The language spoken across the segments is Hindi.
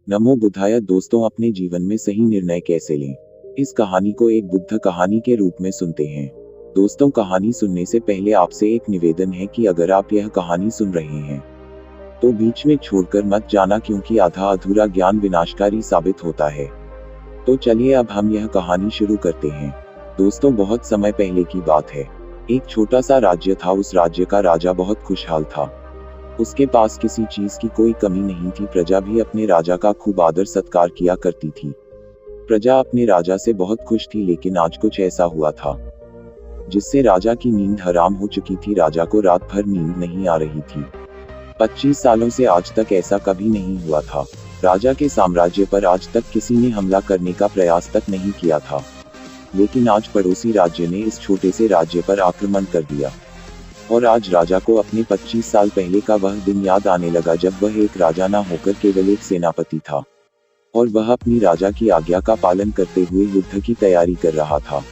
नमो बुद्धाय। दोस्तों, अपने जीवन में सही निर्णय कैसे लें, इस कहानी को एक बुद्ध कहानी के रूप में सुनते हैं। दोस्तों, कहानी सुनने से पहले आपसे एक निवेदन है कि अगर आप यह कहानी सुन रहे हैं तो बीच में छोड़कर मत जाना, क्योंकि आधा अधूरा ज्ञान विनाशकारी साबित होता है। तो चलिए अब हम यह कहानी शुरू करते हैं। दोस्तों, बहुत समय पहले की बात है। एक छोटा सा राज्य था। उस राज्य का राजा बहुत खुशहाल था। उसके पास किसी चीज की कोई कमी नहीं थी। प्रजा भी अपने राजा का खूब आदर सत्कार किया करती थी। प्रजा अपने राजा से बहुत खुश थी, लेकिन आज कुछ ऐसा हुआ था जिससे राजा की नींद हराम हो चुकी थी। राजा को रात भर नींद नहीं आ रही थी। 25 सालों से आज तक ऐसा कभी नहीं हुआ था। राजा के साम्राज्य पर आज तक किसी ने हमला करने का प्रयास तक नहीं किया था, लेकिन आज पड़ोसी राज्य ने इस छोटे से राज्य पर आक्रमण कर दिया। और आज राजा को अपने 25 साल पहले का वह दिन याद आने लगा, जब वह एक राजा ना होकर केवल एक सेनापति था और वह अपनी राजा की आज्ञा का पालन करते हुए युद्ध की तैयारी कर रहा था।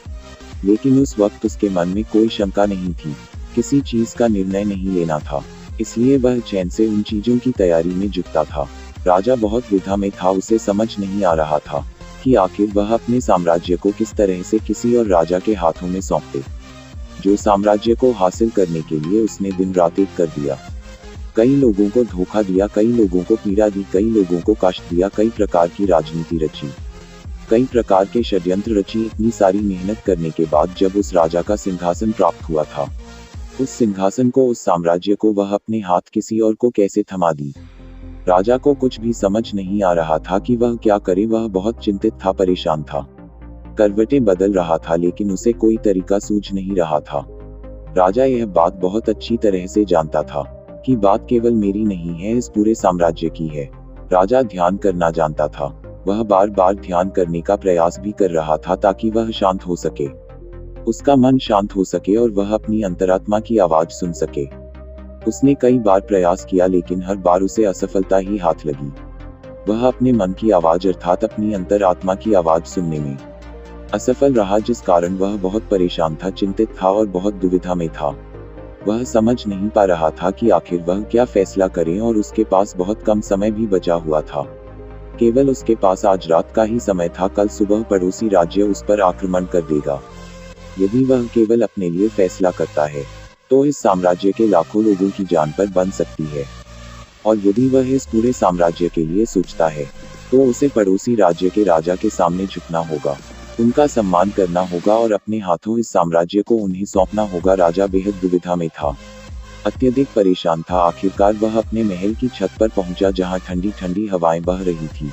लेकिन उस वक्त उसके मन में कोई शंका नहीं थी, किसी चीज का निर्णय नहीं लेना था, इसलिए वह चैन से उन चीजों की तैयारी में जुटता था। राजा बहुत द्विधा में था। उसे समझ नहीं आ रहा था कि आखिर वह अपने साम्राज्य को किस तरह से किसी और राजा के हाथों में सौंप दे, जो साम्राज्य को हासिल करने के लिए उसने दिन रात एक कर दिया। कई लोगों को धोखा दिया, कई लोगों को पीड़ा दी, कई लोगों को कष्ट दिया, कई प्रकार की राजनीति रची, कई प्रकार के षड्यंत्र रची। इतनी सारी मेहनत करने के बाद जब उस राजा का सिंहासन प्राप्त हुआ था, उस सिंहासन को, उस साम्राज्य को वह अपने हाथ किसी और को कैसे थमा दी। राजा को कुछ भी समझ नहीं आ रहा था कि वह क्या करे। वह बहुत चिंतित था, परेशान था, करवटें बदल रहा था, लेकिन उसे कोई तरीका सूझ नहीं रहा था। राजा यह बात बहुत अच्छी तरह से जानता था कि बात केवल मेरी नहीं है, इस पूरे साम्राज्य की है। राजा ध्यान करना जानता था। वह बार बार ध्यान करने का प्रयास भी कर रहा था ताकि वह शांत हो सके, उसका मन शांत हो सके और वह अपनी अंतरात्मा की आवाज सुन सके। उसने कई बार प्रयास किया, लेकिन हर बार उसे असफलता ही हाथ लगी। वह अपने मन की आवाज अर्थात अपनी अंतरात्मा की आवाज सुनने में असफल रहा, जिस कारण वह बहुत परेशान था, चिंतित था और बहुत दुविधा में था। वह समझ नहीं पा रहा था कि आखिर वह क्या फैसला करे, और उसके पास बहुत कम समय भी बचा हुआ था। केवल उसके पास आज रात का ही समय था। कल सुबह पड़ोसी राज्य उस पर आक्रमण कर देगा। यदि वह केवल अपने लिए फैसला करता है तो इस साम्राज्य के लाखों लोगों की जान पर बन सकती है, और यदि वह इस पूरे साम्राज्य के लिए सोचता है तो उसे पड़ोसी राज्य के राजा के सामने झुकना होगा, उनका सम्मान करना होगा और अपने हाथों इस साम्राज्य को उन्हें सौंपना होगा। राजा बेहद दुविधा में था, अत्यधिक परेशान था। आखिरकार वह अपने महल की छत पर पहुंचा, जहां ठंडी ठंडी हवाएं बह रही थी।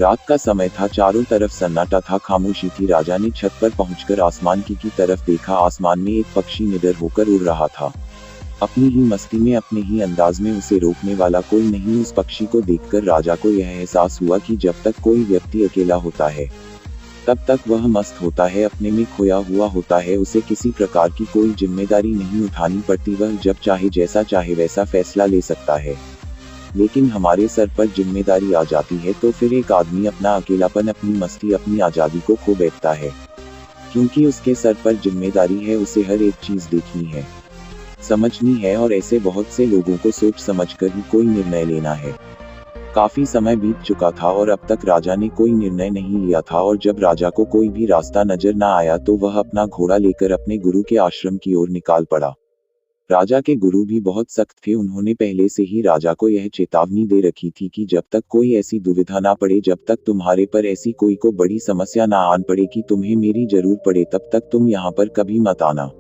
रात का समय था, चारों तरफ सन्नाटा था, खामोशी थी। राजा ने छत पर पहुंचकर आसमान की तरफ देखा। आसमान में एक पक्षी निडर होकर उड़ रहा था, अपनी ही मस्ती में, अपने ही अंदाज में। उसे रोकने वाला कोई नहीं। उस पक्षी को देखकर राजा को यह एहसास हुआ कि जब तक कोई व्यक्ति अकेला होता है तब तक वह मस्त होता है, अपने में खोया हुआ होता है। उसे किसी प्रकार की कोई जिम्मेदारी नहीं उठानी पड़ती। वह जब चाहे, जैसा चाहे वैसा फैसला ले सकता है। लेकिन हमारे सर पर जिम्मेदारी आ जाती है तो फिर एक आदमी अपना अकेलापन, अपनी मस्ती, अपनी आजादी को खो बैठता है, क्योंकि उसके सर पर जिम्मेदारी है। उसे हर एक चीज देखनी है, समझनी है, और ऐसे बहुत से लोगों को सोच समझकर ही कोई निर्णय लेना है। काफी समय बीत चुका था और अब तक राजा ने कोई निर्णय नहीं लिया था। और जब राजा को कोई भी रास्ता नजर न आया तो वह अपना घोड़ा लेकर अपने गुरु के आश्रम की ओर निकाल पड़ा। राजा के गुरु भी बहुत सख्त थे। उन्होंने पहले से ही राजा को यह चेतावनी दे रखी थी कि जब तक कोई ऐसी दुविधा ना पड़े, जब तक तुम्हारे पर ऐसी कोई को बड़ी समस्या ना आन पड़े कि तुम्हें मेरी जरूरत पड़े, तब तक तुम यहाँ पर कभी मत आना।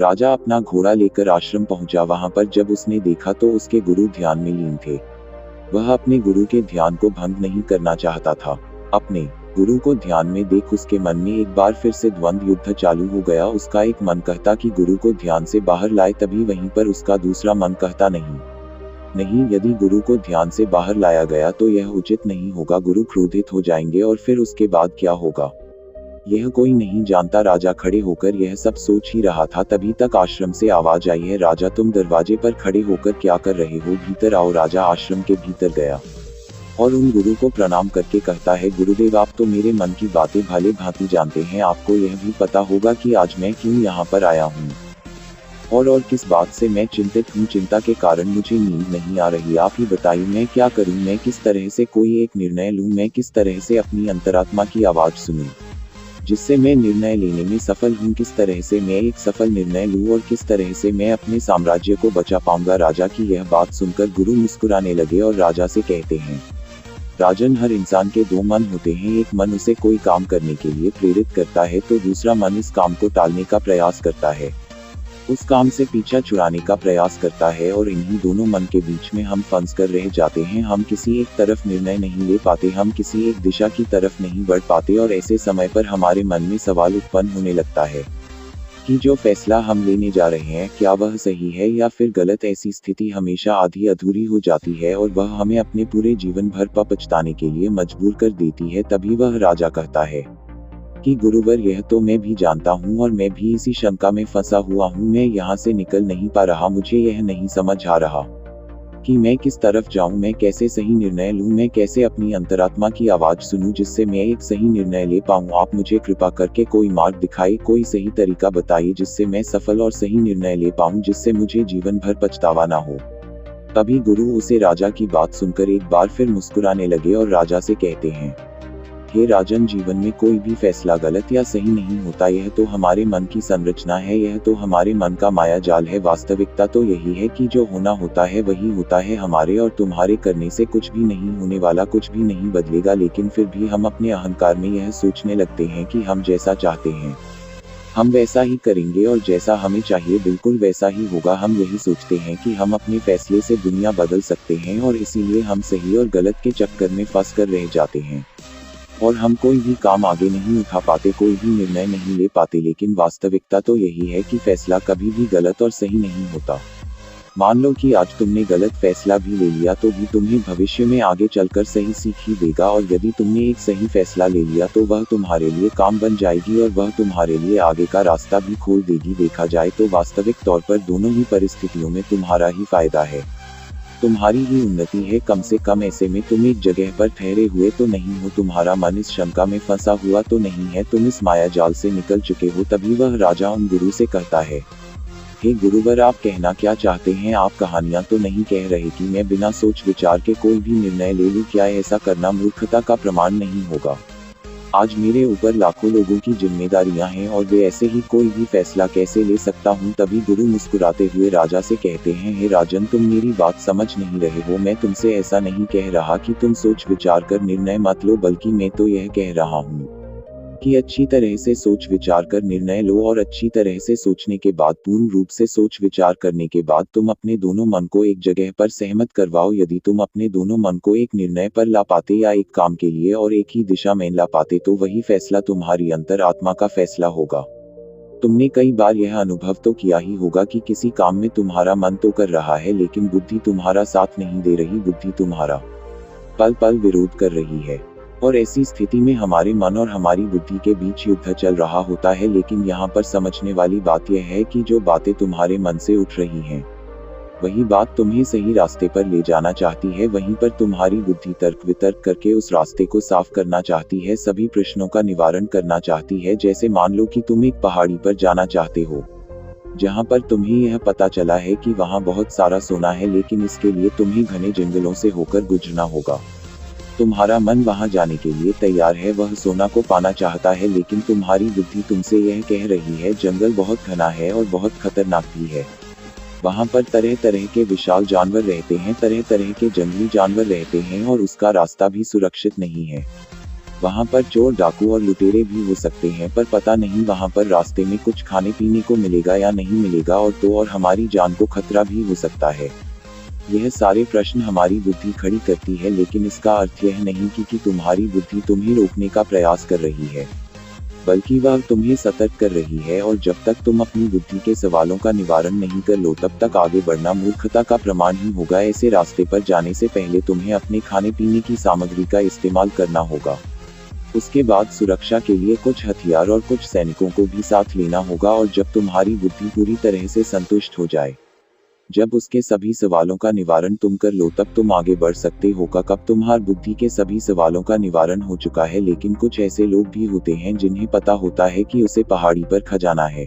राजा अपना घोड़ा लेकर आश्रम पहुंचा। वहां पर जब उसने देखा तो उसके गुरु ध्यान में लीन थे। वह अपने गुरु के ध्यान को भंग नहीं करना चाहता था। अपने गुरु को ध्यान में देख उसके मन में एक बार फिर से द्वंद्व युद्ध चालू हो गया। उसका एक मन कहता कि गुरु को ध्यान से बाहर लाए, तभी वहीं पर उसका दूसरा मन कहता नहीं, यदि गुरु को ध्यान से बाहर लाया गया तो यह उचित नहीं होगा, गुरु क्रोधित हो जाएंगे और फिर उसके बाद क्या होगा यह कोई नहीं जानता। राजा खड़े होकर यह सब सोच ही रहा था, तभी तक आश्रम से आवाज आई है, राजा तुम दरवाजे पर खड़े होकर क्या कर रहे हो, भीतर आओ। राजा आश्रम के भीतर गया और उन गुरु को प्रणाम करके कहता है, गुरुदेव आप तो मेरे मन की बातें भली भांति जानते हैं, आपको यह भी पता होगा कि आज मैं क्यों यहाँ पर आया हूँ। और किस बात से मैं चिंतित हूँ, चिंता के कारण मुझे नींद नहीं आ रही। आप ही बताइए मैं क्या करूँ, मैं किस तरह से कोई एक निर्णय लूँ, मैं किस तरह से अपनी अंतरात्मा की आवाज़ सुनूँ जिससे मैं निर्णय लेने में सफल हूँ, किस तरह से मैं एक सफल निर्णय लूँ और किस तरह से मैं अपने साम्राज्य को बचा पाऊंगा। राजा की यह बात सुनकर गुरु मुस्कुराने लगे और राजा से कहते हैं, राजन, हर इंसान के दो मन होते हैं, एक मन उसे कोई काम करने के लिए प्रेरित करता है तो दूसरा मन इस काम को टालने का प्रयास करता है, उस काम से पीछा छुड़ाने का प्रयास करता है और इन्हीं दोनों मन के बीच में हम फंस कर रह जाते हैं। हम किसी एक तरफ निर्णय नहीं ले पाते, हम किसी एक दिशा की तरफ नहीं बढ़ पाते और ऐसे समय पर हमारे मन में सवाल उत्पन्न होने लगता है कि जो फैसला हम लेने जा रहे हैं क्या वह सही है या फिर गलत। ऐसी स्थिति हमेशा आधी अधूरी हो जाती है और वह हमें अपने पूरे जीवन भर पछताने के लिए मजबूर कर देती है। तभी वह राजा कहता है कि गुरुवर, यह तो मैं भी जानता हूँ और मैं भी इसी शंका में फंसा हुआ हूँ, मैं यहाँ से निकल नहीं पा रहा, मुझे यह नहीं समझ आ रहा कि मैं किस तरफ जाऊँ, मैं कैसे सही निर्णय लूँ, मैं कैसे अपनी अंतरात्मा की आवाज़ सुनूँ जिससे मैं एक सही निर्णय ले पाऊँ। आप मुझे कृपा करके कोई मार्ग दिखाइए, कोई सही तरीका बताइए जिससे मैं सफल और सही निर्णय ले पाऊँ, जिससे मुझे जीवन भर पछतावा ना हो। तभी गुरु उसे राजा की बात सुनकर एक बार फिर मुस्कुराने लगे और राजा से कहते हैं, हे राजन, जीवन में कोई भी फैसला गलत या सही नहीं होता, यह तो हमारे मन की संरचना है, यह तो हमारे मन का माया जाल है। वास्तविकता तो यही है कि जो होना होता है वही होता है, हमारे और तुम्हारे करने से कुछ भी नहीं होने वाला, कुछ भी नहीं बदलेगा। लेकिन फिर भी हम अपने अहंकार में यह सोचने लगते हैं कि हम जैसा चाहते हैं हम वैसा ही करेंगे और जैसा हमें चाहिए बिल्कुल वैसा ही होगा। हम यही सोचते हैं कि हम अपने फैसले से दुनिया बदल सकते हैं और इसीलिए हम सही और गलत के चक्कर में फंस कर रह जाते हैं और हम कोई भी काम आगे नहीं उठा पाते, कोई भी निर्णय नहीं ले पाते। लेकिन वास्तविकता तो यही है कि फैसला कभी भी गलत और सही नहीं होता। मान लो कि आज तुमने गलत फैसला भी ले लिया तो भी तुम्हें भविष्य में आगे चलकर सही सीख ही देगा, और यदि तुमने एक सही फैसला ले लिया तो वह तुम्हारे लिए काम बन जाएगी और वह तुम्हारे लिए आगे का रास्ता भी खोल देगी। देखा जाए तो वास्तविक तौर पर दोनों ही परिस्थितियों में तुम्हारा ही फायदा है, तुम्हारी ही उन्नति है। कम से कम ऐसे में तुम एक जगह पर ठहरे हुए तो नहीं हो, तुम्हारा मन इस शंका में फंसा हुआ तो नहीं है, तुम इस माया जाल से निकल चुके हो। तभी वह राजा उन गुरु से कहता है, हे गुरुवर, आप कहना क्या चाहते हैं? आप कहानियां तो नहीं कह रहे कि मैं बिना सोच विचार के कोई भी निर्णय ले लूं? क्या ऐसा करना मूर्खता का प्रमाण नहीं होगा? आज मेरे ऊपर लाखों लोगों की जिम्मेदारियां हैं और वे ऐसे ही कोई भी फैसला कैसे ले सकता हूं? तभी गुरु मुस्कुराते हुए राजा से कहते हैं, हे राजन, तुम मेरी बात समझ नहीं रहे हो। मैं तुमसे ऐसा नहीं कह रहा कि तुम सोच विचार कर निर्णय मत लो, बल्कि मैं तो यह कह रहा हूँ कि अच्छी तरह से सोच विचार कर निर्णय लो और अच्छी तरह से सोचने के बाद, पूर्ण रूप से सोच विचार करने के बाद तुम अपने दोनों मन को एक जगह पर सहमत करवाओ। यदि तुम अपने दोनों मन को एक निर्णय पर ला पाते या एक काम के लिए और एक ही दिशा में ला पाते तो वही फैसला तुम्हारी अंतर आत्मा का फैसला होगा। तुमने कई बार यह अनुभव तो किया ही होगा कि किसी काम में तुम्हारा मन तो कर रहा है लेकिन बुद्धि तुम्हारा साथ नहीं दे रही, बुद्धि तुम्हारा पल पल विरोध कर रही है। और ऐसी स्थिति में हमारे मन और हमारी बुद्धि के बीच युद्ध चल रहा होता है। लेकिन यहाँ पर समझने वाली बात यह है कि जो बातें तुम्हारे मन से उठ रही हैं वही बात तुम्हें सही रास्ते पर ले जाना चाहती है। वहीं पर तुम्हारी बुद्धि तर्क वितर्क करके उस रास्ते को साफ करना चाहती है, सभी प्रश्नों का निवारण करना चाहती है। जैसे मान लो कि तुम एक पहाड़ी पर जाना चाहते हो जहाँ पर तुम्हें यह पता चला है कि वहाँ बहुत सारा सोना है, लेकिन इसके लिए तुम्हें घने जंगलों से होकर गुजरना होगा। तुम्हारा मन वहां जाने के लिए तैयार है, वह सोना को पाना चाहता है, लेकिन तुम्हारी बुद्धि तुमसे यह कह रही है जंगल बहुत घना है और बहुत खतरनाक भी है। वहां पर तरह तरह के विशाल जानवर रहते हैं, तरह तरह के जंगली जानवर रहते हैं और उसका रास्ता भी सुरक्षित नहीं है। वहां पर चोर डाकू और लुटेरे भी हो सकते हैं, पर पता नहीं वहां पर रास्ते में कुछ खाने पीने को मिलेगा या नहीं मिलेगा, और हमारी जान को खतरा भी हो सकता है। यह सारे प्रश्न हमारी बुद्धि खड़ी करती है, लेकिन इसका अर्थ यह नहीं कि तुम्हारी बुद्धि तुम्हें रोकने का प्रयास कर रही है, बल्कि वह तुम्हें सतर्क कर रही है। और जब तक तुम अपनी बुद्धि के सवालों का निवारण नहीं कर लो तब तक आगे बढ़ना मूर्खता का प्रमाण ही होगा। ऐसे रास्ते पर जाने से पहले तुम्हें अपने खाने पीने की सामग्री का इस्तेमाल करना होगा। उसके बाद सुरक्षा के लिए कुछ हथियार और कुछ सैनिकों को भी साथ लेना होगा। और जब तुम्हारी बुद्धि पूरी तरह से संतुष्ट हो जाए, जब उसके सभी सवालों का निवारण तुम कर लो, तब तुम आगे बढ़ सकते हो। कब तुम्हारी बुद्धि के सभी सवालों का निवारण हो चुका है। लेकिन कुछ ऐसे लोग भी होते हैं जिन्हें पता होता है कि उसे पहाड़ी पर खजाना है,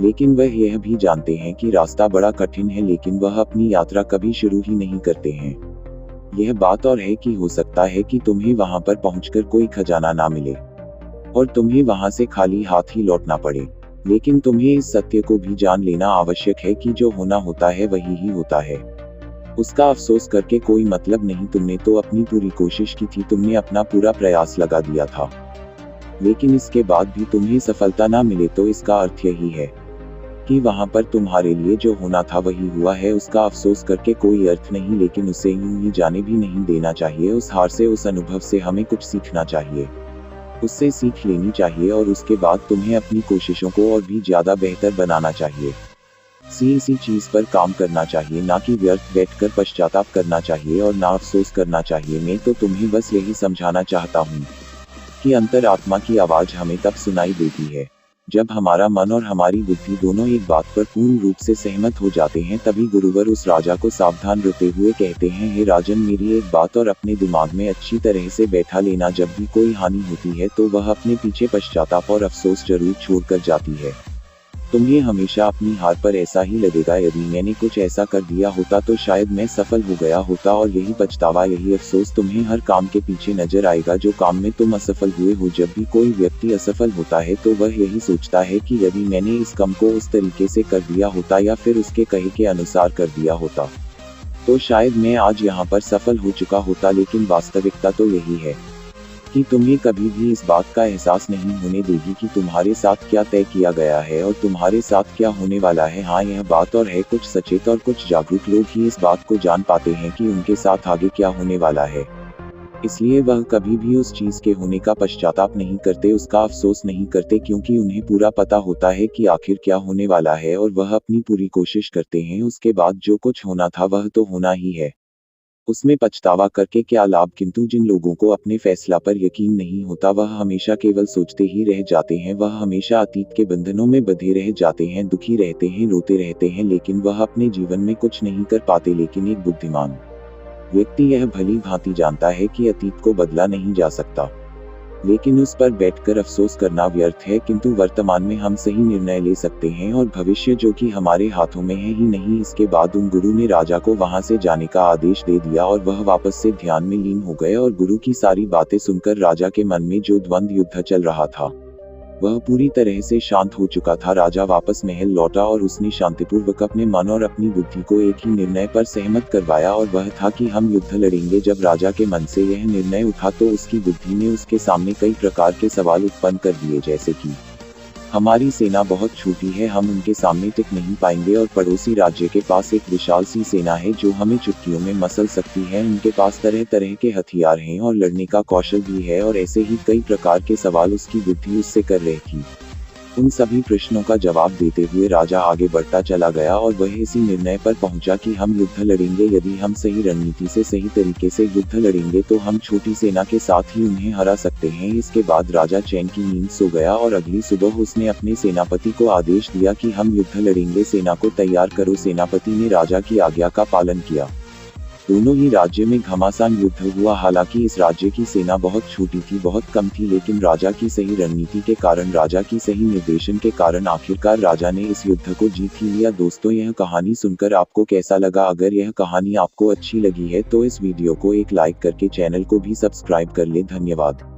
लेकिन वह यह भी जानते हैं कि रास्ता बड़ा कठिन है, लेकिन वह अपनी यात्रा कभी शुरू ही नहीं करते हैं। यह बात और है कि हो सकता है कि तुम्हें वहां पर पहुंचकर कोई खजाना ना मिले और तुम्हें वहां से खाली हाथ ही लौटना पड़े, लेकिन तुम्हें इस सत्य को भी जान लेना आवश्यक है कि जो होना होता है वही ही होता है। उसका अफसोस करके कोई मतलब नहीं। तुमने तो अपनी पूरी कोशिश की थी, तुमने अपना पूरा प्रयास लगा दिया था, लेकिन इसके बाद भी तुम्हें सफलता ना मिले तो इसका अर्थ यही है कि वहां पर तुम्हारे लिए जो होना था वही हुआ है। उसका अफसोस करके कोई अर्थ नहीं, लेकिन उसे यूं ही जाने भी नहीं देना चाहिए। उस हार से, उस अनुभव से हमें कुछ सीखना चाहिए, उससे सीख लेनी चाहिए और उसके बाद तुम्हें अपनी कोशिशों को और भी ज्यादा बेहतर बनाना चाहिए। इसी चीज पर काम करना चाहिए, ना कि व्यर्थ बैठकर पश्चाताप करना चाहिए और ना अफसोस करना चाहिए। मैं तो तुम्हें बस यही समझाना चाहता हूँ कि अंतरात्मा की आवाज हमें तब सुनाई देती है जब हमारा मन और हमारी बुद्धि दोनों एक बात पर पूर्ण रूप से सहमत हो जाते हैं। तभी गुरुवर उस राजा को सावधान रहते हुए कहते हैं, हे राजन, मेरी एक बात और अपने दिमाग में अच्छी तरह से बैठा लेना, जब भी कोई हानि होती है तो वह अपने पीछे पश्चाताप और अफसोस जरूर छोड़कर जाती है। तुम्हें हमेशा अपनी हार पर ऐसा ही लगेगा। यदि मैंने कुछ ऐसा कर दिया होता तो शायद मैं सफल हो गया होता, और यही पछतावा, यही अफसोस तुम्हें हर काम के पीछे नजर आएगा जो काम में तुम असफल हुए हो। जब भी कोई व्यक्ति असफल होता है तो वह यही सोचता है कि यदि मैंने इस काम को उस तरीके से कर दिया होता या फिर उसके कहे के अनुसार कर दिया होता तो शायद मैं आज यहाँ पर सफल हो चुका होता। लेकिन वास्तविकता तो यही है कि तुम्हें कभी भी इस बात का एहसास नहीं होने देगी कि तुम्हारे साथ क्या तय किया गया है और तुम्हारे साथ क्या होने वाला है। हाँ, यह बात और है, कुछ सचेत और कुछ जागरूक लोग ही इस बात को जान पाते हैं कि उनके साथ आगे क्या होने वाला है। इसलिए वह कभी भी उस चीज के होने का पश्चाताप नहीं करते, उसका अफसोस नहीं करते, क्योंकि उन्हें पूरा पता होता है कि आखिर क्या होने वाला है और वह अपनी पूरी कोशिश करते हैं। उसके बाद जो कुछ होना था वह तो होना ही है, उसमें पछतावा करके क्या लाभ। किंतु जिन लोगों को अपने फैसला पर यकीन नहीं होता वह हमेशा केवल सोचते ही रह जाते हैं। वह हमेशा अतीत के बंधनों में बंधे रह जाते हैं, दुखी रहते हैं, रोते रहते हैं, लेकिन वह अपने जीवन में कुछ नहीं कर पाते। लेकिन एक बुद्धिमान व्यक्ति यह भली भांति जानता है कि अतीत को बदला नहीं जा सकता, लेकिन उस पर बैठकर अफसोस करना व्यर्थ है। किंतु वर्तमान में हम सही निर्णय ले सकते हैं और भविष्य जो कि हमारे हाथों में है ही नहीं। इसके बाद उन गुरु ने राजा को वहां से जाने का आदेश दे दिया और वह वापस से ध्यान में लीन हो गए। और गुरु की सारी बातें सुनकर राजा के मन में जो द्वंद्व युद्ध चल रहा था वह पूरी तरह से शांत हो चुका था। राजा वापस महल लौटा और उसने शांतिपूर्वक अपने मन और अपनी बुद्धि को एक ही निर्णय पर सहमत करवाया, और वह था कि हम युद्ध लड़ेंगे। जब राजा के मन से यह निर्णय उठा तो उसकी बुद्धि ने उसके सामने कई प्रकार के सवाल उत्पन्न कर दिए, जैसे कि हमारी सेना बहुत छोटी है, हम उनके सामने टिक नहीं पाएंगे, और पड़ोसी राज्य के पास एक विशाल सी सेना है जो हमें चुटकियों में मसल सकती है, उनके पास तरह तरह के हथियार हैं और लड़ने का कौशल भी है। और ऐसे ही कई प्रकार के सवाल उसकी बुद्धि उससे कर रही थी। उन सभी प्रश्नों का जवाब देते हुए राजा आगे बढ़ता चला गया और वह इसी निर्णय पर पहुंचा कि हम युद्ध लड़ेंगे। यदि हम सही रणनीति से, सही तरीके से युद्ध लड़ेंगे तो हम छोटी सेना के साथ ही उन्हें हरा सकते हैं। इसके बाद राजा चैन की नींद सो गया और अगली सुबह उसने अपने सेनापति को आदेश दिया कि हम युद्ध लड़ेंगे, सेना को तैयार करो। सेनापति ने राजा की आज्ञा का पालन किया। दोनों ही राज्य में घमासान युद्ध हुआ। हालांकि इस राज्य की सेना बहुत छोटी थी, बहुत कम थी, लेकिन राजा की सही रणनीति के कारण, राजा की सही निर्देशन के कारण आखिरकार राजा ने इस युद्ध को जीत ही लिया। दोस्तों, यह कहानी सुनकर आपको कैसा लगा? अगर यह कहानी आपको अच्छी लगी है तो इस वीडियो को एक लाइक करके चैनल को भी सब्सक्राइब कर ले। धन्यवाद।